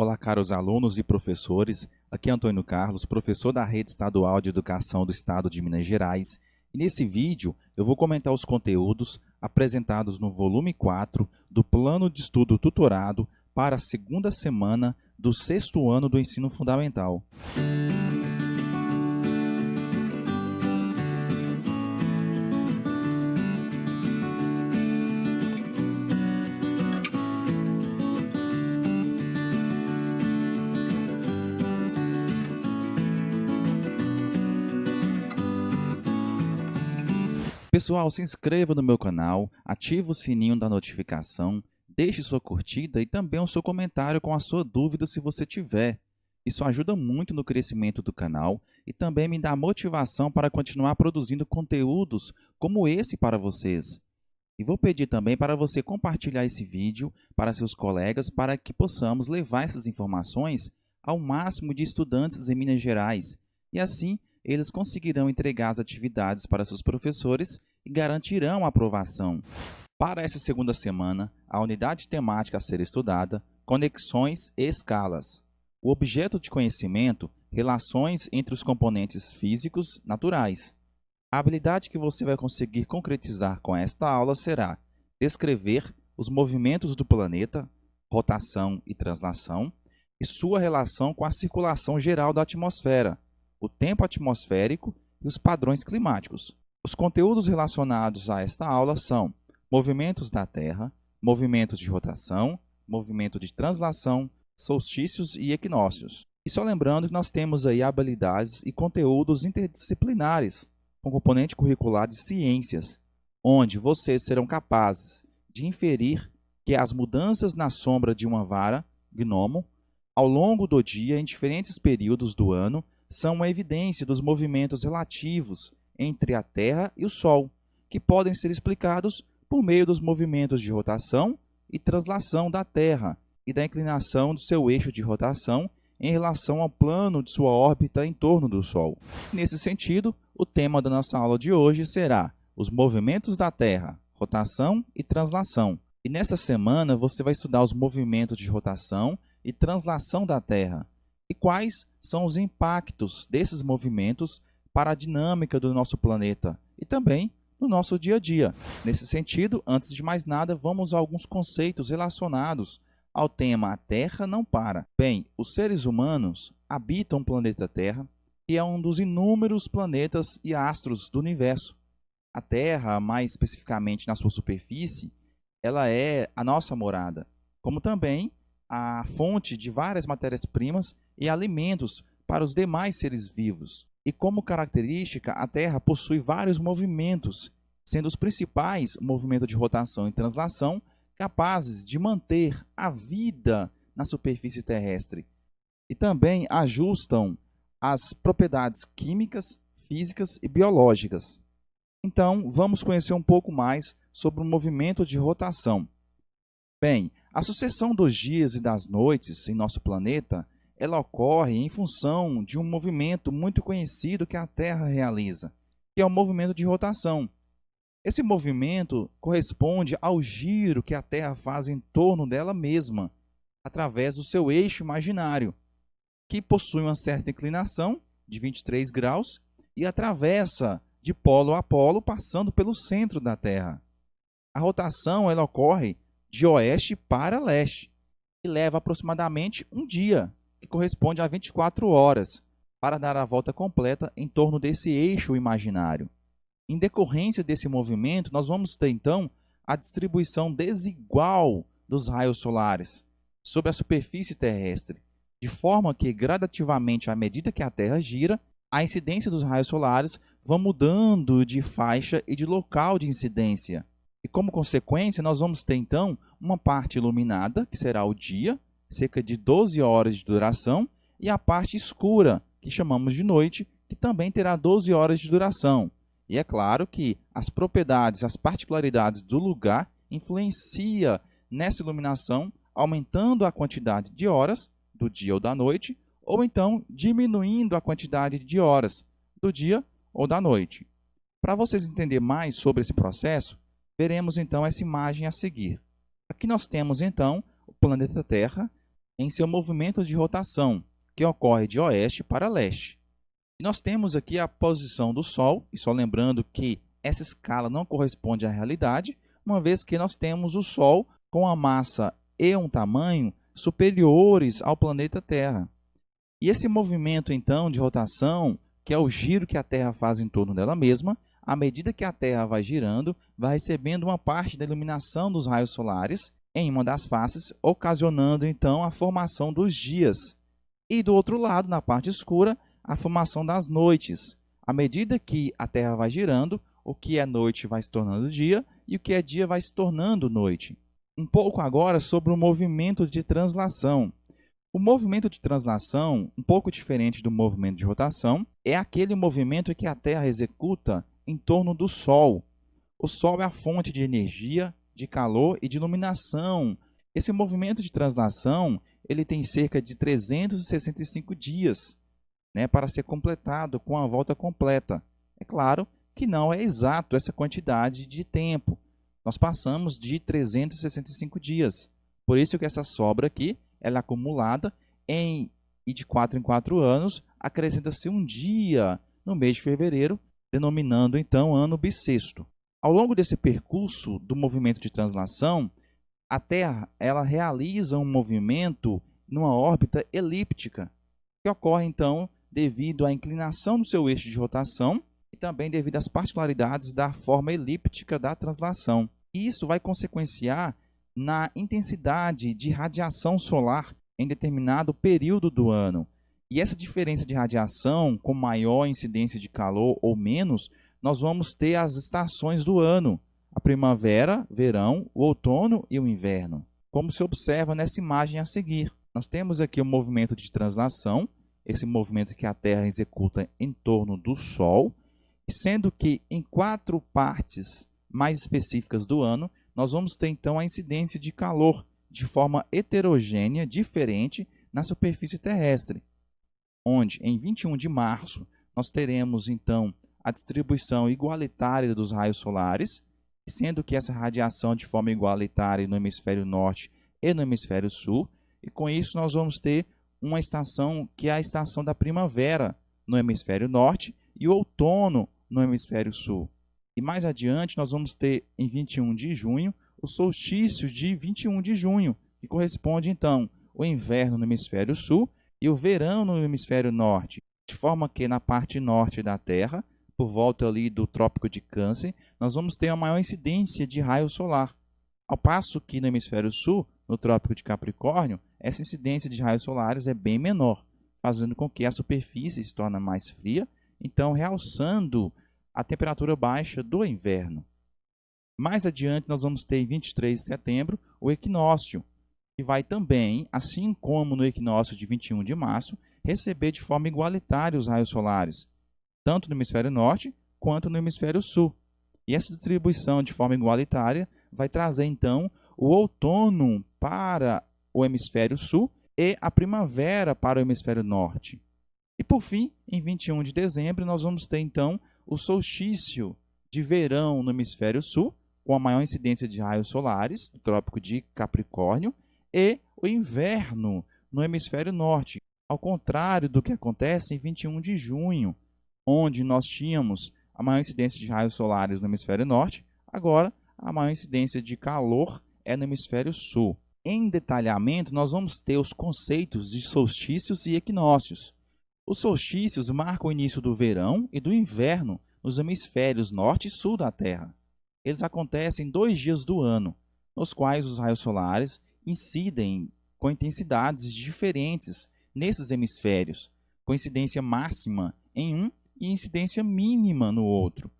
Olá, caros alunos e professores. Aqui é Antônio Carlos, professor da Rede Estadual de Educação do Estado de Minas Gerais. E nesse vídeo eu vou comentar os conteúdos apresentados no volume 4 do Plano de Estudo Tutorado para a segunda semana do sexto ano do ensino fundamental. Pessoal, se inscreva no meu canal, ative o sininho da notificação, deixe sua curtida e também o seu comentário com a sua dúvida se você tiver. Isso ajuda muito no crescimento do canal e também me dá motivação para continuar produzindo conteúdos como esse para vocês. E vou pedir também para você compartilhar esse vídeo para seus colegas para que possamos levar essas informações ao máximo de estudantes em Minas Gerais e assim eles conseguirão entregar as atividades para seus professores e garantirão a aprovação. Para essa segunda semana, a unidade temática a ser estudada, conexões e escalas. O objeto de conhecimento, relações entre os componentes físicos naturais. A habilidade que você vai conseguir concretizar com esta aula será descrever os movimentos do planeta, rotação e translação, e sua relação com a circulação geral da atmosfera, o tempo atmosférico e os padrões climáticos. Os conteúdos relacionados a esta aula são movimentos da Terra, movimentos de rotação, movimento de translação, solstícios e equinócios. E só lembrando que nós temos aí habilidades e conteúdos interdisciplinares, com componente curricular de ciências, onde vocês serão capazes de inferir que as mudanças na sombra de uma vara, gnomo, ao longo do dia em diferentes períodos do ano, são uma evidência dos movimentos relativos entre a Terra e o Sol, que podem ser explicados por meio dos movimentos de rotação e translação da Terra e da inclinação do seu eixo de rotação em relação ao plano de sua órbita em torno do Sol. Nesse sentido, o tema da nossa aula de hoje será os movimentos da Terra, rotação e translação. E nesta semana você vai estudar os movimentos de rotação e translação da Terra e quais são os impactos desses movimentos para a dinâmica do nosso planeta e também no nosso dia a dia. Nesse sentido, antes de mais nada, vamos a alguns conceitos relacionados ao tema A Terra não para. Bem, os seres humanos habitam o planeta Terra, que é um dos inúmeros planetas e astros do universo. A Terra, mais especificamente na sua superfície, ela é a nossa morada, como também a fonte de várias matérias-primas e alimentos para os demais seres vivos. E como característica, a Terra possui vários movimentos, sendo os principais o movimento de rotação e translação, capazes de manter a vida na superfície terrestre. E também ajustam as propriedades químicas, físicas e biológicas. Então, vamos conhecer um pouco mais sobre o movimento de rotação. Bem, a sucessão dos dias e das noites em nosso planeta, ela ocorre em função de um movimento muito conhecido que a Terra realiza, que é o movimento de rotação. Esse movimento corresponde ao giro que a Terra faz em torno dela mesma, através do seu eixo imaginário, que possui uma certa inclinação de 23 graus e atravessa de polo a polo, passando pelo centro da Terra. A rotação ela ocorre de oeste para leste e leva aproximadamente um dia, que corresponde a 24 horas, para dar a volta completa em torno desse eixo imaginário. Em decorrência desse movimento, nós vamos ter então a distribuição desigual dos raios solares sobre a superfície terrestre, de forma que gradativamente, à medida que a Terra gira, a incidência dos raios solares vai mudando de faixa e de local de incidência. E como consequência, nós vamos ter então uma parte iluminada, que será o dia, cerca de 12 horas de duração, e a parte escura, que chamamos de noite, que também terá 12 horas de duração. E é claro que as propriedades, as particularidades do lugar influenciam nessa iluminação, aumentando a quantidade de horas do dia ou da noite, ou então diminuindo a quantidade de horas do dia ou da noite. Para vocês entenderem mais sobre esse processo, veremos então essa imagem a seguir. Aqui nós temos então o planeta Terra em seu movimento de rotação, que ocorre de oeste para leste. E nós temos aqui a posição do Sol, e só lembrando que essa escala não corresponde à realidade, uma vez que nós temos o Sol com a massa e um tamanho superiores ao planeta Terra. E esse movimento, então, de rotação, que é o giro que a Terra faz em torno dela mesma, à medida que a Terra vai girando, vai recebendo uma parte da iluminação dos raios solares em uma das faces, ocasionando, então, a formação dos dias. E do outro lado, na parte escura, a formação das noites. À medida que a Terra vai girando, o que é noite vai se tornando dia e o que é dia vai se tornando noite. Um pouco agora sobre o movimento de translação. O movimento de translação, um pouco diferente do movimento de rotação, é aquele movimento que a Terra executa em torno do Sol. O Sol é a fonte de energia, de calor e de iluminação. Esse movimento de translação ele tem cerca de 365 dias, para ser completado com a volta completa. É claro que não é exato essa quantidade de tempo. Nós passamos de 365 dias. Por isso que essa sobra aqui ela é acumulada e de 4 em 4 anos acrescenta-se um dia no mês de fevereiro, denominando então ano bissexto. Ao longo desse percurso do movimento de translação, a Terra ela realiza um movimento numa órbita elíptica, que ocorre então devido à inclinação do seu eixo de rotação e também devido às particularidades da forma elíptica da translação. E isso vai consequenciar na intensidade de radiação solar em determinado período do ano. E essa diferença de radiação, com maior incidência de calor ou menos, nós vamos ter as estações do ano: a primavera, verão, o outono e o inverno. Como se observa nessa imagem a seguir. Nós temos aqui o movimento de translação, esse movimento que a Terra executa em torno do Sol, sendo que em 4 partes mais específicas do ano, nós vamos ter então a incidência de calor de forma heterogênea, diferente na superfície terrestre, onde em 21 de março nós teremos então a distribuição igualitária dos raios solares, sendo que essa radiação de forma igualitária no hemisfério norte e no hemisfério sul, e com isso nós vamos ter uma estação que é a estação da primavera no hemisfério norte e o outono no hemisfério sul. E mais adiante nós vamos ter em 21 de junho o solstício de 21 de junho, que corresponde então ao inverno no hemisfério sul e o verão no hemisfério norte, de forma que na parte norte da Terra, por volta ali do Trópico de Câncer, nós vamos ter a maior incidência de raio solar. Ao passo que no hemisfério sul, no Trópico de Capricórnio, essa incidência de raios solares é bem menor, fazendo com que a superfície se torne mais fria, então realçando a temperatura baixa do inverno. Mais adiante, nós vamos ter em 23 de setembro o equinócio, que vai também, assim como no equinócio de 21 de março, receber de forma igualitária os raios solares, tanto no hemisfério norte quanto no hemisfério sul. E essa distribuição de forma igualitária vai trazer, então, o outono para o hemisfério sul e a primavera para o hemisfério norte. E, por fim, em 21 de dezembro, nós vamos ter, então, o solstício de verão no hemisfério sul, com a maior incidência de raios solares, do Trópico de Capricórnio, e o inverno no hemisfério norte, ao contrário do que acontece em 21 de junho, onde nós tínhamos a maior incidência de raios solares no hemisfério norte, agora a maior incidência de calor é no hemisfério sul. Em detalhamento, nós vamos ter os conceitos de solstícios e equinócios. Os solstícios marcam o início do verão e do inverno nos hemisférios norte e sul da Terra. Eles acontecem 2 dias do ano, nos quais os raios solares incidem com intensidades diferentes nesses hemisférios, com incidência máxima em um e incidência mínima no outro.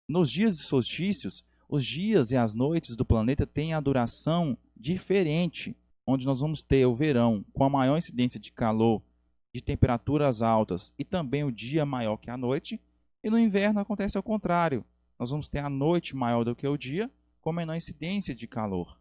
Nos dias de solstícios, os dias e as noites do planeta têm a duração diferente, onde nós vamos ter o verão com a maior incidência de calor, de temperaturas altas e também o dia maior que a noite, e no inverno acontece ao contrário. Nós vamos ter a noite maior do que o dia, com menor incidência de calor.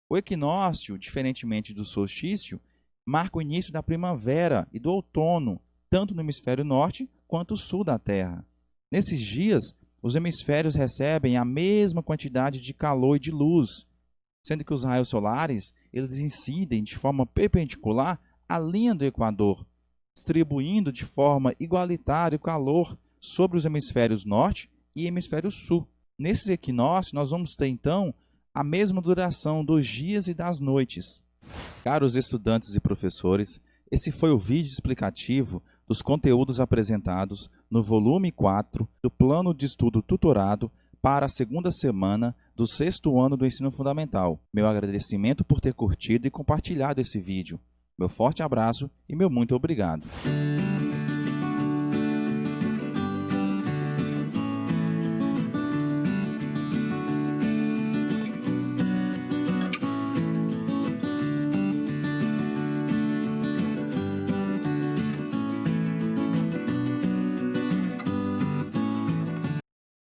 O equinócio, diferentemente do solstício, marca o início da primavera e do outono, tanto no hemisfério norte quanto no sul da Terra. Nesses dias, os hemisférios recebem a mesma quantidade de calor e de luz, sendo que os raios solares eles incidem de forma perpendicular à linha do Equador, distribuindo de forma igualitária o calor sobre os hemisférios norte e hemisfério sul. Nesses equinócios, nós vamos ter, então, a mesma duração dos dias e das noites. Caros estudantes e professores, esse foi o vídeo explicativo dos conteúdos apresentados no volume 4 do Plano de Estudo Tutorado para a segunda semana do sexto ano do ensino fundamental. Meu agradecimento por ter curtido e compartilhado esse vídeo. Meu forte abraço e meu muito obrigado.